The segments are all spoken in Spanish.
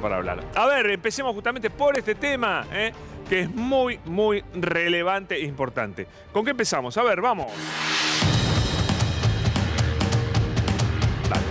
para hablar. A ver, empecemos justamente por este tema, que es muy, muy relevante e importante. ¿Con qué empezamos? A ver, vamos. Dale.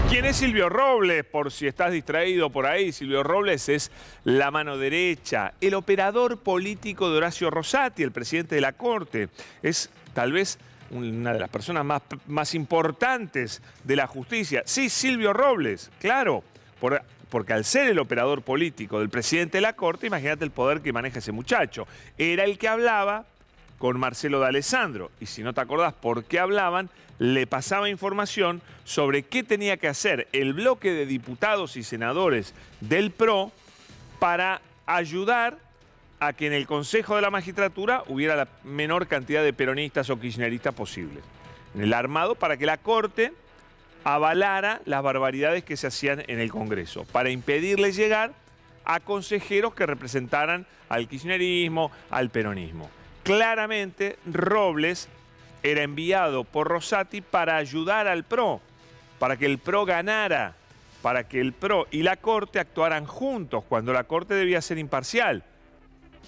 ¿Quién es Silvio Robles? Por si estás distraído por ahí, Silvio Robles es la mano derecha, el operador político de Horacio Rosati, el presidente de la Corte. Es tal vez una de las personas más importantes de la justicia. Sí, Silvio Robles, claro, porque al ser el operador político del presidente de la Corte, imagínate el poder que maneja ese muchacho. Era el que hablaba con Marcelo D'Alessandro, y si no te acordás por qué hablaban, le pasaba información sobre qué tenía que hacer el bloque de diputados y senadores del PRO para ayudar a que en el Consejo de la Magistratura hubiera la menor cantidad de peronistas o kirchneristas posibles. En el armado para que la Corte avalara las barbaridades que se hacían en el Congreso, para impedirle llegar a consejeros que representaran al kirchnerismo, al peronismo. Claramente, Robles era enviado por Rosati para ayudar al PRO, para que el PRO ganara, para que el PRO y la Corte actuaran juntos, cuando la Corte debía ser imparcial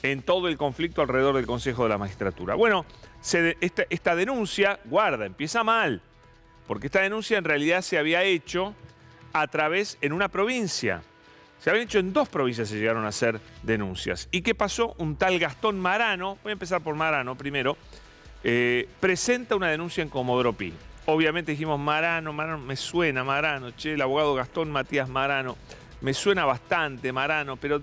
en todo el conflicto alrededor del Consejo de la Magistratura. Bueno, esta denuncia, guarda, empieza mal, porque esta denuncia en realidad se había hecho en una provincia. Se habían hecho en 2 provincias, se llegaron a hacer denuncias. ¿Y qué pasó? Un tal Gastón Marano, voy a empezar por Marano primero, presenta una denuncia en Comodoro Pi. Obviamente dijimos Marano, me suena Marano, che, el abogado Gastón Matías Marano, me suena bastante Marano, pero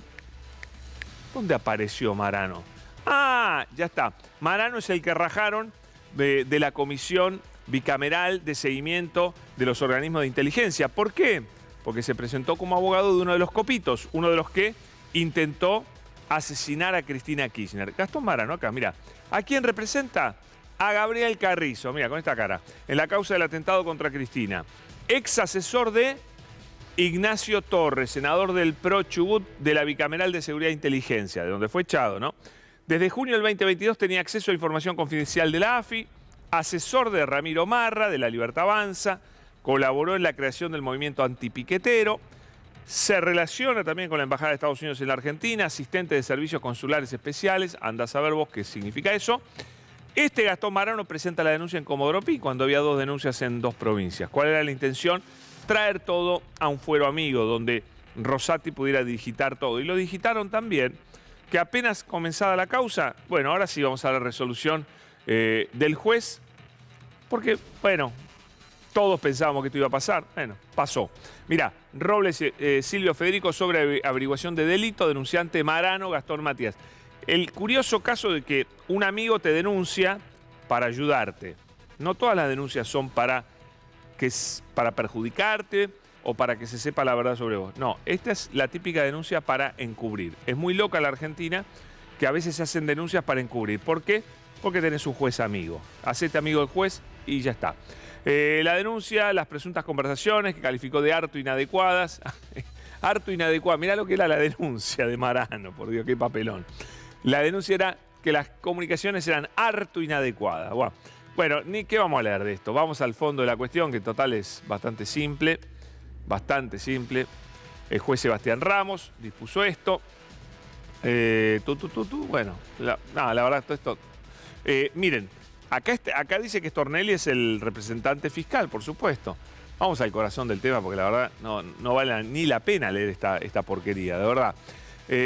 ¿dónde apareció Marano? Ah, ya está. Marano es el que rajaron de la Comisión Bicameral de Seguimiento de los Organismos de Inteligencia. ¿Por qué? Porque se presentó como abogado de uno de los copitos, uno de los que intentó asesinar a Cristina Kirchner. Gastón Marano, acá, mira. ¿A quién representa? A Gabriel Carrizo, mira, con esta cara, en la causa del atentado contra Cristina. Ex asesor de Ignacio Torres, senador del PRO Chubut de la Bicameral de Seguridad e Inteligencia, de donde fue echado, ¿no? Desde junio del 2022 tenía acceso a información confidencial de la AFI, asesor de Ramiro Marra, de La Libertad Avanza, colaboró en la creación del movimiento antipiquetero, se relaciona también con la Embajada de Estados Unidos en la Argentina, asistente de servicios consulares especiales, anda a saber vos qué significa eso. Este Gastón Marano presenta la denuncia en Comodoro Pi cuando había 2 denuncias en 2 provincias. ¿Cuál era la intención? Traer todo a un fuero amigo, donde Rosati pudiera digitar todo. Y lo digitaron también, que apenas comenzada la causa, bueno, ahora sí vamos a la resolución del juez, porque, bueno, todos pensábamos que esto iba a pasar. Bueno, pasó. Mirá, Robles, Silvio Federico sobre averiguación de delito, denunciante Marano, Gastón Matías. El curioso caso de que un amigo te denuncia para ayudarte. No todas las denuncias son para perjudicarte o para que se sepa la verdad sobre vos. No, esta es la típica denuncia para encubrir. Es muy loca la Argentina que a veces se hacen denuncias para encubrir. ¿Por qué? Porque tenés un juez amigo. Hacete amigo del juez y ya está. La denuncia, las presuntas conversaciones que calificó de harto inadecuadas. Harto inadecuada. Mirá lo que era la denuncia de Marano, por Dios, qué papelón. La denuncia era que las comunicaciones eran harto inadecuadas. Bueno, ni qué vamos a leer de esto. Vamos al fondo de la cuestión, que en total es bastante simple. Bastante simple. El juez Sebastián Ramos dispuso esto. Bueno, la verdad, todo esto. Miren, acá dice que Stornelli es el representante fiscal, por supuesto. Vamos al corazón del tema, porque la verdad no vale ni la pena leer esta porquería, de verdad.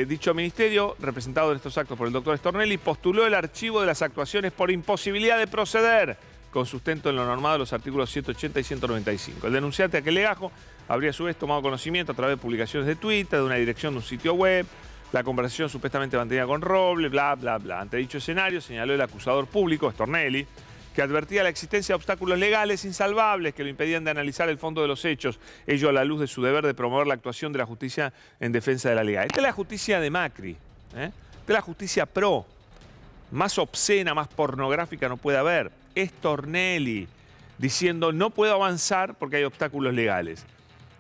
Dicho ministerio, representado en estos actos por el doctor Stornelli, postuló el archivo de las actuaciones por imposibilidad de proceder, con sustento en lo normado de los artículos 180 y 195. El denunciante, aquel legajo, habría a su vez tomado conocimiento a través de publicaciones de Twitter, de una dirección de un sitio web, la conversación supuestamente mantenida con Robles, bla, bla, bla. Ante dicho escenario, señaló el acusador público, Stornelli, que advertía la existencia de obstáculos legales insalvables que lo impedían de analizar el fondo de los hechos, ello a la luz de su deber de promover la actuación de la justicia en defensa de la legalidad. Esta es la justicia de Macri, Esta es la justicia pro. Más obscena, más pornográfica no puede haber. Es Stornelli diciendo no puedo avanzar porque hay obstáculos legales.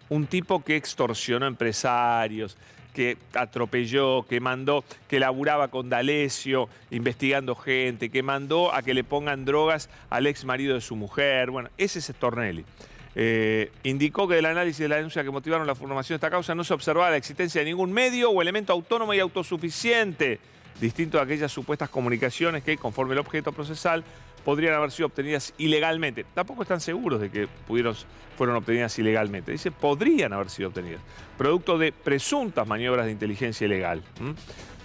Un tipo que extorsionó empresarios, que atropelló, que mandó, que laburaba con D'Alessio investigando gente, que mandó a que le pongan drogas al ex marido de su mujer. Bueno, ese es Stornelli. Indicó que del análisis de la denuncia que motivaron la formación de esta causa no se observaba la existencia de ningún medio o elemento autónomo y autosuficiente, distinto de aquellas supuestas comunicaciones que, conforme el objeto procesal, podrían haber sido obtenidas ilegalmente. Tampoco están seguros de que fueron obtenidas ilegalmente. Dice, podrían haber sido obtenidas, producto de presuntas maniobras de inteligencia ilegal.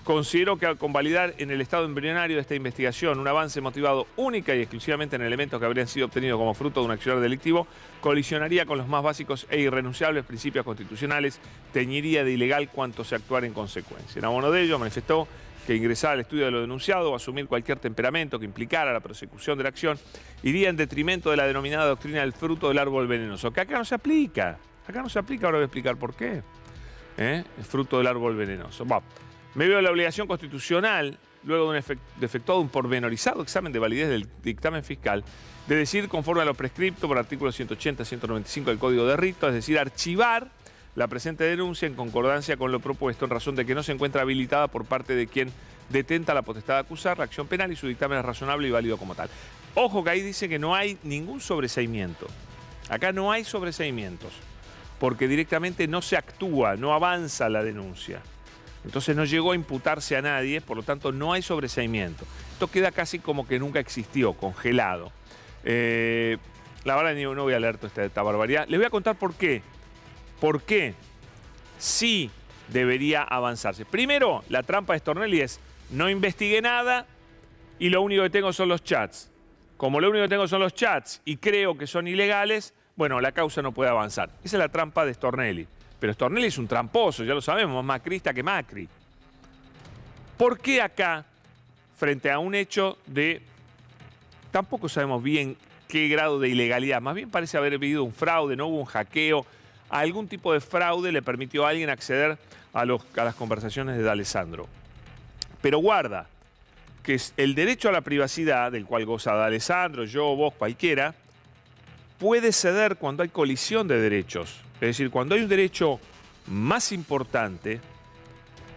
Considero que al convalidar en el estado embrionario de esta investigación un avance motivado única y exclusivamente en elementos que habrían sido obtenidos como fruto de un accionar delictivo, colisionaría con los más básicos e irrenunciables principios constitucionales, teñiría de ilegal cuanto se actuara en consecuencia. En abono de ello, manifestó que ingresar al estudio de lo denunciado o asumir cualquier temperamento que implicara la prosecución de la acción iría en detrimento de la denominada doctrina del fruto del árbol venenoso, que acá no se aplica. Acá no se aplica, ahora voy a explicar por qué. El fruto del árbol venenoso. Bueno, me veo la obligación constitucional, luego de efectuado un pormenorizado examen de validez del dictamen fiscal, de decir conforme a lo prescripto por artículos 180-195 del Código de Rito, es decir, archivar la presente denuncia en concordancia con lo propuesto en razón de que no se encuentra habilitada por parte de quien detenta la potestad de acusar la acción penal y su dictamen es razonable y válido como tal. Ojo que ahí dice que no hay ningún sobreseimiento. Acá no hay sobreseimientos, porque directamente no se actúa, no avanza la denuncia. Entonces no llegó a imputarse a nadie, por lo tanto no hay sobreseimiento. Esto queda casi como que nunca existió, congelado. La verdad no voy a leer toda esta barbaridad. Les voy a contar por qué. ¿Por qué sí debería avanzarse? Primero, la trampa de Stornelli es, no investigué nada y lo único que tengo son los chats. Como lo único que tengo son los chats y creo que son ilegales, bueno, la causa no puede avanzar. Esa es la trampa de Stornelli. Pero Stornelli es un tramposo, ya lo sabemos, más macrista que Macri. ¿Por qué acá, frente a un hecho de... Tampoco sabemos bien qué grado de ilegalidad, más bien parece haber habido un fraude, no hubo un hackeo, algún tipo de fraude le permitió a alguien acceder a las conversaciones de D'Alessandro. Pero guarda, que es el derecho a la privacidad, del cual goza D'Alessandro, yo, vos, cualquiera, puede ceder cuando hay colisión de derechos. Es decir, cuando hay un derecho más importante,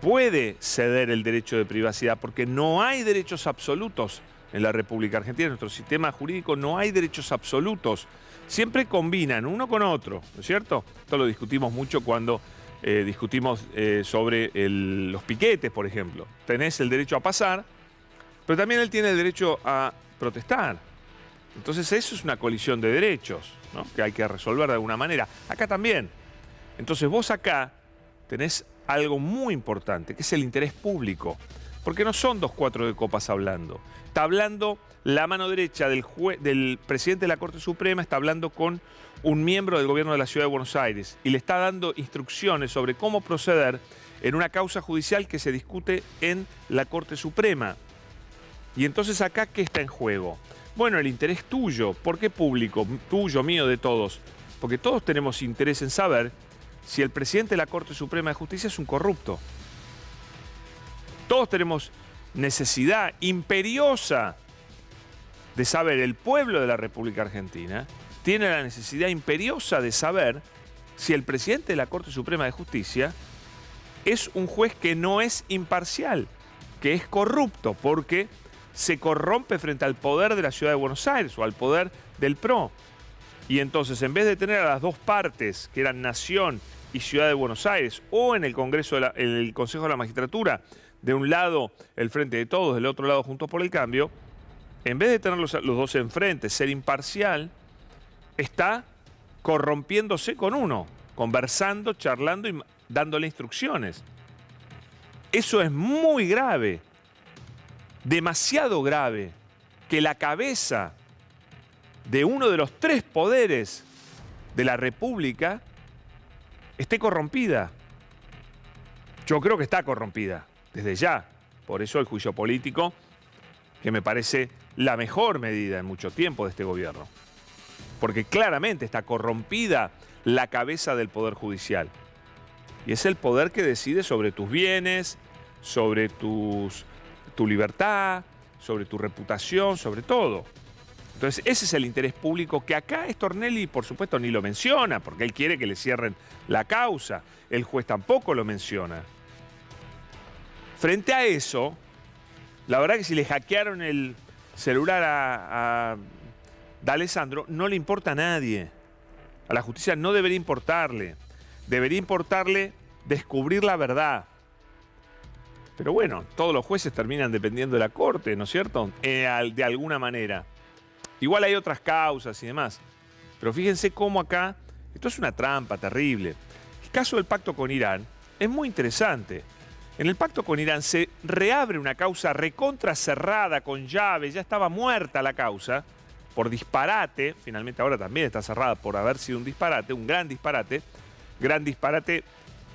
puede ceder el derecho de privacidad, porque no hay derechos absolutos en la República Argentina. En nuestro sistema jurídico no hay derechos absolutos. Siempre combinan uno con otro, ¿no es cierto? Esto lo discutimos mucho cuando discutimos sobre los piquetes, por ejemplo. Tenés el derecho a pasar, pero también él tiene el derecho a protestar. Entonces eso es una colisión de derechos, ¿no? Que hay que resolver de alguna manera. Acá también. Entonces vos acá tenés algo muy importante, que es el interés público. Porque no son dos cuatro de copas hablando. Está hablando la mano derecha del presidente de la Corte Suprema, está hablando con un miembro del gobierno de la Ciudad de Buenos Aires y le está dando instrucciones sobre cómo proceder en una causa judicial que se discute en la Corte Suprema. Y entonces acá, ¿qué está en juego? Bueno, el interés tuyo. ¿Por qué público? Tuyo, mío, de todos. Porque todos tenemos interés en saber si el presidente de la Corte Suprema de Justicia es un corrupto. Todos tenemos necesidad imperiosa de saber, el pueblo de la República Argentina tiene la necesidad imperiosa de saber si el presidente de la Corte Suprema de Justicia es un juez que no es imparcial, que es corrupto, porque se corrompe frente al poder de la Ciudad de Buenos Aires o al poder del PRO. Y entonces, en vez de tener a las dos partes, que eran Nación y Ciudad de Buenos Aires, o en el Congreso, el Consejo de la Magistratura, de un lado el Frente de Todos, del otro lado Juntos por el Cambio, en vez de tener los dos enfrente, ser imparcial, está corrompiéndose con uno, conversando, charlando y dándole instrucciones. Eso es muy grave, demasiado grave, que la cabeza de uno de los tres poderes de la República esté corrompida. Yo creo que está corrompida, desde ya. Por eso el juicio político, que me parece la mejor medida en mucho tiempo de este gobierno. Porque claramente está corrompida la cabeza del Poder Judicial. Y es el poder que decide sobre tus bienes, sobre tu libertad, sobre tu reputación, sobre todo. Entonces ese es el interés público que acá Stornelli, por supuesto, ni lo menciona, porque él quiere que le cierren la causa. El juez tampoco lo menciona. Frente a eso, la verdad que si le hackearon el celular a D'Alessandro, no le importa a nadie. A la justicia no debería importarle. Debería importarle descubrir la verdad. Pero bueno, todos los jueces terminan dependiendo de la corte, ¿no es cierto? De alguna manera. Igual hay otras causas y demás. Pero fíjense cómo acá, esto es una trampa terrible. El caso del pacto con Irán es muy interesante. En el pacto con Irán se reabre una causa recontra cerrada, con llave, ya estaba muerta la causa, por disparate, finalmente ahora también está cerrada por haber sido un disparate, un gran disparate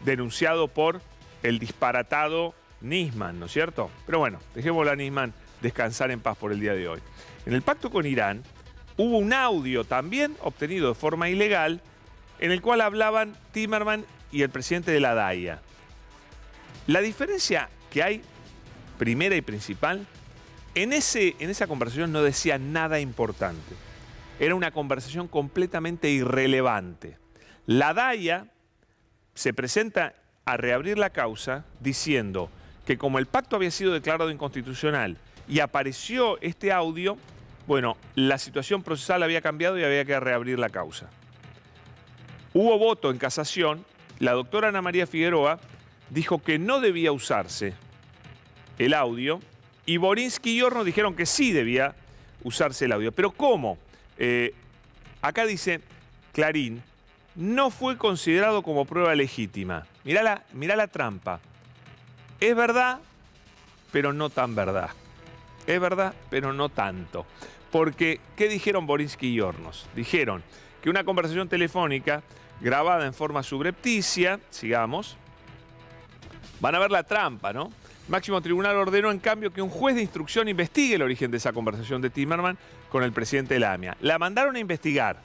denunciado por el disparatado Nisman, ¿no es cierto? Pero bueno, dejémosle a Nisman descansar en paz por el día de hoy. En el pacto con Irán hubo un audio también obtenido de forma ilegal en el cual hablaban Timerman y el presidente de la DAIA. La diferencia que hay, primera y principal, en esa conversación no decía nada importante. Era una conversación completamente irrelevante. La DAIA se presenta a reabrir la causa diciendo que como el pacto había sido declarado inconstitucional y apareció este audio, bueno, la situación procesal había cambiado y había que reabrir la causa. Hubo voto en casación, la doctora Ana María Figueroa dijo que no debía usarse el audio y Borinsky y Hornos dijeron que sí debía usarse el audio. ¿Pero cómo? Acá dice Clarín, no fue considerado como prueba legítima. Mirá la trampa. Es verdad, pero no tan verdad. Es verdad, pero no tanto. Porque, ¿qué dijeron Borinsky y Hornos? Dijeron que una conversación telefónica grabada en forma subrepticia, sigamos, van a ver la trampa, ¿no? El máximo tribunal ordenó, en cambio, que un juez de instrucción investigue el origen de esa conversación de Timerman con el presidente de la AMIA. La mandaron a investigar.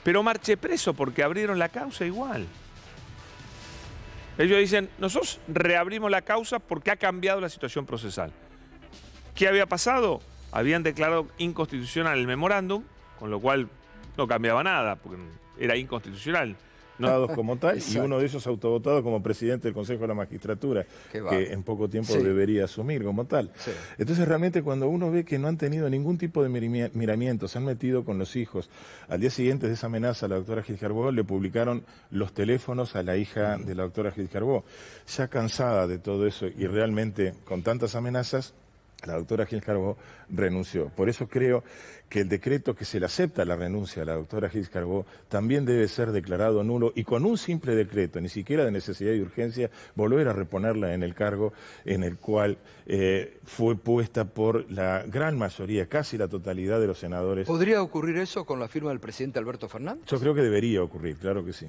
Pero marche preso porque abrieron la causa igual. Ellos dicen, nosotros reabrimos la causa porque ha cambiado la situación procesal. ¿Qué había pasado? Habían declarado inconstitucional el memorándum, con lo cual no cambiaba nada, porque era inconstitucional. No. Como tal, y uno de ellos autovotado como presidente del Consejo de la Magistratura, que en poco tiempo debería asumir como tal. Sí. Entonces realmente cuando uno ve que no han tenido ningún tipo de miramiento, se han metido con los hijos, al día siguiente de esa amenaza a la doctora Gil Carbó le publicaron los teléfonos a la hija de la doctora Gil Carbó. Ya cansada de todo eso y realmente con tantas amenazas, la doctora Gil Carbó renunció. Por eso creo que el decreto que se le acepta la renuncia a la doctora Gil Carbó también debe ser declarado nulo y con un simple decreto, ni siquiera de necesidad y urgencia, volver a reponerla en el cargo en el cual fue puesta por la gran mayoría, casi la totalidad de los senadores. ¿Podría ocurrir eso con la firma del presidente Alberto Fernández? Yo creo que debería ocurrir, claro que sí.